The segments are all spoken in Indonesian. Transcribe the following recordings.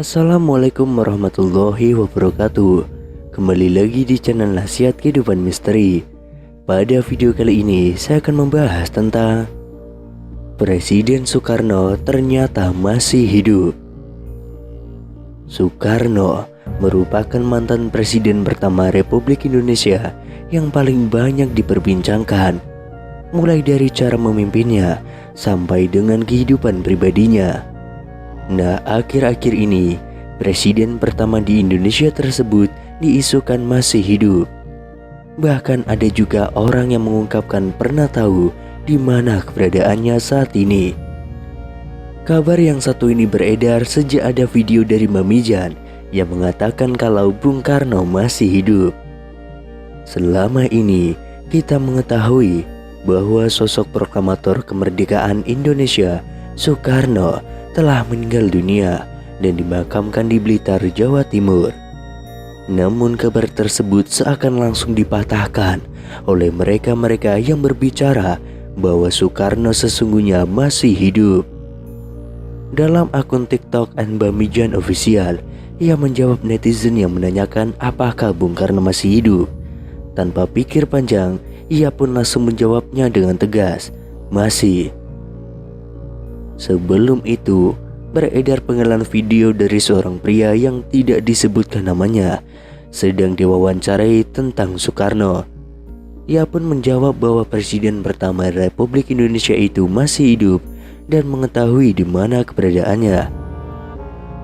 Assalamualaikum warahmatullahi wabarakatuh. Kembali lagi di channel Nasihat Kehidupan Misteri. Pada video kali ini saya akan membahas tentang Presiden Soekarno ternyata masih hidup. Soekarno merupakan mantan presiden pertama Republik Indonesia yang paling banyak diperbincangkan, mulai dari cara memimpinnya sampai dengan kehidupan pribadinya. Nah, akhir-akhir ini presiden pertama di Indonesia tersebut diisukan masih hidup. Bahkan ada juga orang yang mengungkapkan pernah tahu di mana keberadaannya saat ini. Kabar yang satu ini beredar sejak ada video dari Mamijan yang mengatakan kalau Bung Karno masih hidup. Selama ini kita mengetahui bahwa sosok proklamator kemerdekaan Indonesia Soekarno telah meninggal dunia dan dimakamkan di Blitar, Jawa Timur. Namun kabar tersebut seakan langsung dipatahkan oleh mereka-mereka yang berbicara bahwa Soekarno sesungguhnya masih hidup. Dalam akun TikTok @bamijan official, ia menjawab netizen yang menanyakan apakah Bung Karno masih hidup. Tanpa pikir panjang, ia pun langsung menjawabnya dengan tegas, masih. Sebelum itu, beredar penggalan video dari seorang pria yang tidak disebutkan namanya sedang diwawancarai tentang Soekarno. Ia pun menjawab bahwa presiden pertama Republik Indonesia itu masih hidup dan mengetahui di mana keberadaannya.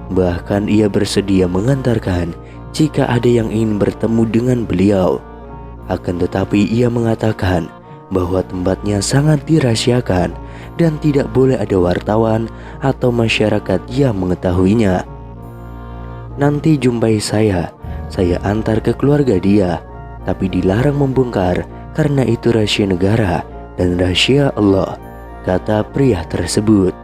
Bahkan ia bersedia mengantarkan jika ada yang ingin bertemu dengan beliau. Akan tetapi ia mengatakan bahwa tempatnya sangat dirahasiakan dan tidak boleh ada wartawan atau masyarakat yang mengetahuinya. Nanti jumpai saya antar ke keluarga dia, tapi dilarang membongkar karena itu rahasia negara dan rahasia Allah, kata pria tersebut.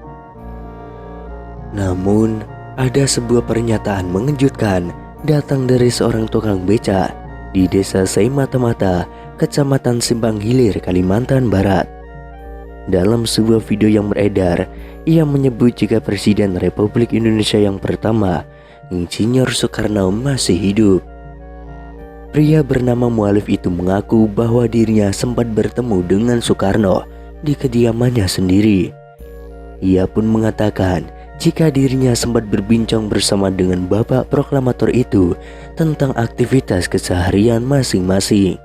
Namun ada sebuah pernyataan mengejutkan datang dari seorang tukang beca di desa Saimata-Mata, Kecamatan Simpang Hilir, Kalimantan Barat. Dalam sebuah video yang beredar, ia menyebut jika Presiden Republik Indonesia yang pertama, Insinyur Soekarno, masih hidup. Pria bernama Mualif itu mengaku bahwa dirinya sempat bertemu dengan Soekarno di kediamannya sendiri. Ia pun mengatakan jika dirinya sempat berbincang bersama dengan bapak proklamator itu tentang aktivitas keseharian masing-masing.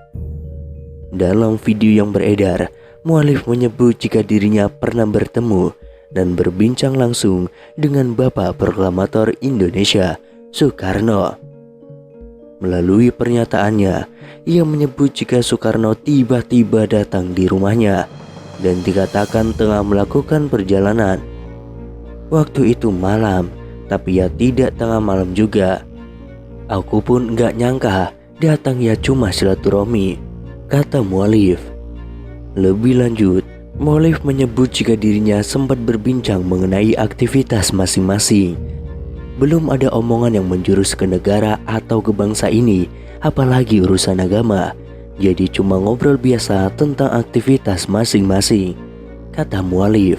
Dalam video yang beredar, Mualif menyebut jika dirinya pernah bertemu dan berbincang langsung dengan Bapak Proklamator Indonesia, Soekarno. Melalui pernyataannya, ia menyebut jika Soekarno tiba-tiba datang di rumahnya dan dikatakan tengah melakukan perjalanan. Waktu itu malam, tapi ya tidak tengah malam juga. Aku pun gak nyangka datang ya cuma silaturahmi, kata Mualif. Lebih lanjut, Mualif menyebut jika dirinya sempat berbincang mengenai aktivitas masing-masing. Belum ada omongan yang menjurus ke negara atau ke bangsa ini, apalagi urusan agama. Jadi cuma ngobrol biasa tentang aktivitas masing-masing, kata Mualif.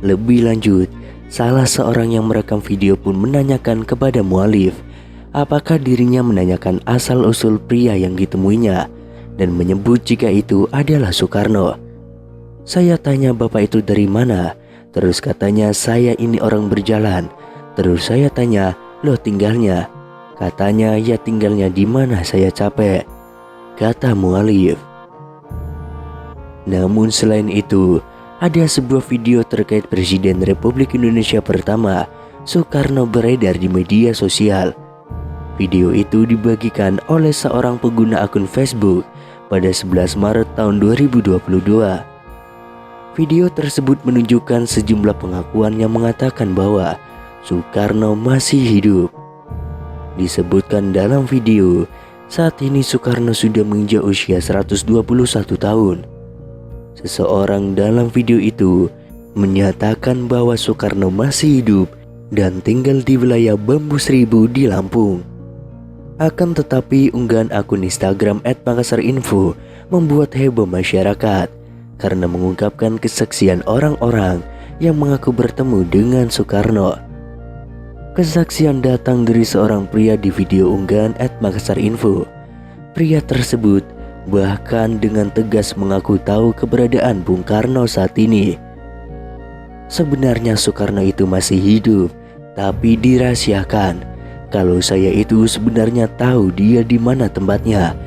Lebih lanjut, salah seorang yang merekam video pun menanyakan kepada Mualif apakah dirinya menanyakan asal-usul pria yang ditemuinya dan menyebut jika itu adalah Soekarno. Saya tanya bapak itu dari mana, terus katanya saya ini orang berjalan. Terus saya tanya, loh tinggalnya? Katanya ya tinggalnya di mana, saya capek, kata Mualif. Namun selain itu, ada sebuah video terkait Presiden Republik Indonesia pertama, Soekarno, beredar di media sosial. Video itu dibagikan oleh seorang pengguna akun Facebook pada 11 Maret tahun 2022. Video tersebut menunjukkan sejumlah pengakuan yang mengatakan bahwa Soekarno masih hidup. Disebutkan dalam video, saat ini Soekarno sudah menginjak usia 121 tahun. Seseorang dalam video itu menyatakan bahwa Soekarno masih hidup dan tinggal di wilayah Bambu Seribu di Lampung. Akan tetapi unggahan akun Instagram @makassarinfo membuat heboh masyarakat karena mengungkapkan kesaksian orang-orang yang mengaku bertemu dengan Soekarno. Kesaksian datang dari seorang pria di video unggahan @makassarinfo. Pria tersebut bahkan dengan tegas mengaku tahu keberadaan Bung Karno saat ini. Sebenarnya Soekarno itu masih hidup, tapi dirahasiakan. Kalau saya itu sebenarnya tahu dia di mana tempatnya.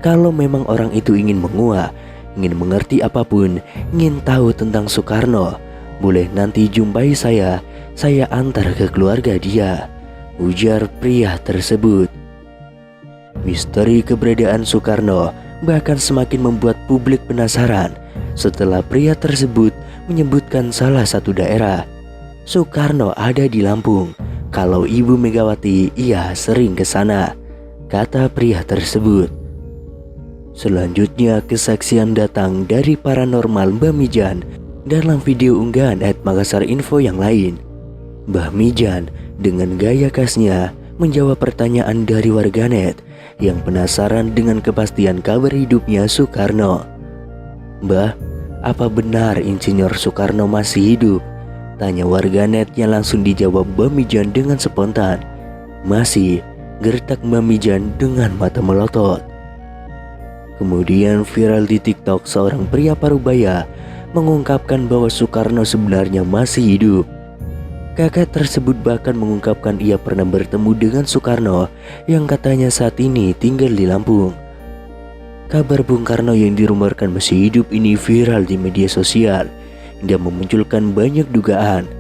Kalau memang orang itu ingin menguak, ingin mengerti apapun, ingin tahu tentang Soekarno, boleh nanti jumpai saya antar ke keluarga dia, ujar pria tersebut. Misteri keberadaan Soekarno bahkan semakin membuat publik penasaran setelah pria tersebut menyebutkan salah satu daerah. Soekarno ada di Lampung. Kalau Ibu Megawati, ia sering ke sana, kata pria tersebut. Selanjutnya kesaksian datang dari paranormal Mbah Mijan dalam video unggahan @makassarinfo yang lain. Mbah Mijan dengan gaya khasnya menjawab pertanyaan dari warganet yang penasaran dengan kepastian kabar hidupnya Soekarno. "Mbah, apa benar Insinyur Soekarno masih hidup?" tanya warganet yang langsung dijawab Mbah Mijan dengan spontan. "Masih," gertak Mbah Mijan dengan mata melotot. Kemudian viral di TikTok seorang pria parubaya mengungkapkan bahwa Soekarno sebenarnya masih hidup. Kakek tersebut bahkan mengungkapkan ia pernah bertemu dengan Soekarno yang katanya saat ini tinggal di Lampung. Kabar Bung Karno yang dirumorkan masih hidup ini viral di media sosial dan memunculkan banyak dugaan.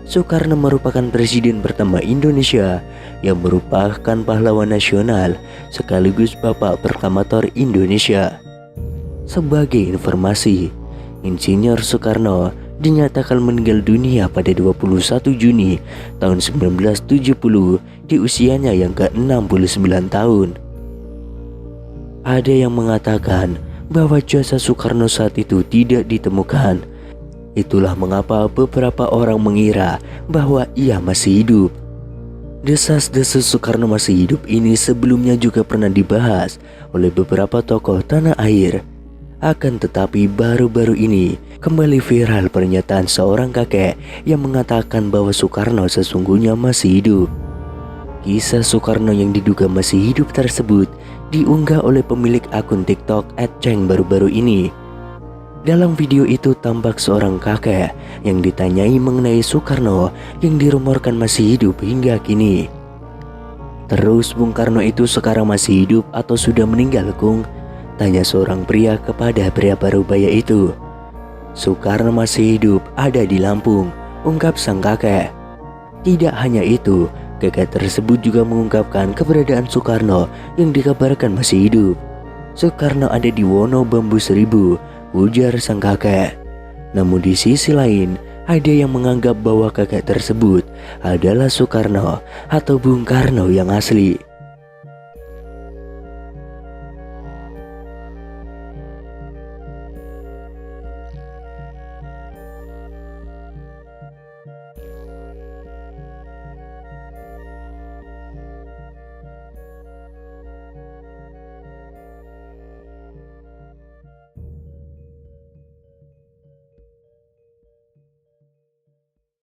Soekarno merupakan presiden pertama Indonesia yang merupakan pahlawan nasional sekaligus bapak proklamator Indonesia. Sebagai informasi, Insinyur Soekarno dinyatakan meninggal dunia pada 21 Juni tahun 1970 di usianya yang ke-69 tahun. Ada yang mengatakan bahwa jasad Soekarno saat itu tidak ditemukan. Itulah mengapa beberapa orang mengira bahwa ia masih hidup. Desas-desus Soekarno masih hidup ini sebelumnya juga pernah dibahas oleh beberapa tokoh tanah air. Akan tetapi baru-baru ini kembali viral pernyataan seorang kakek yang mengatakan bahwa Soekarno sesungguhnya masih hidup. Kisah Soekarno yang diduga masih hidup tersebut diunggah oleh pemilik akun TikTok @ceng baru-baru ini. Dalam video itu tampak seorang kakek yang ditanyai mengenai Soekarno yang dirumorkan masih hidup hingga kini. "Terus Bung Karno itu sekarang masih hidup atau sudah meninggal, Kung?" tanya seorang pria kepada pria parubaya itu. "Soekarno masih hidup, ada di Lampung," ungkap sang kakek. Tidak hanya itu, kakek tersebut juga mengungkapkan keberadaan Soekarno yang dikabarkan masih hidup. "Soekarno ada di Wono Bambu Seribu," ujar sang kakek. Namun di sisi lain, ada yang menganggap bahwa kakek tersebut adalah Soekarno atau Bung Karno yang asli.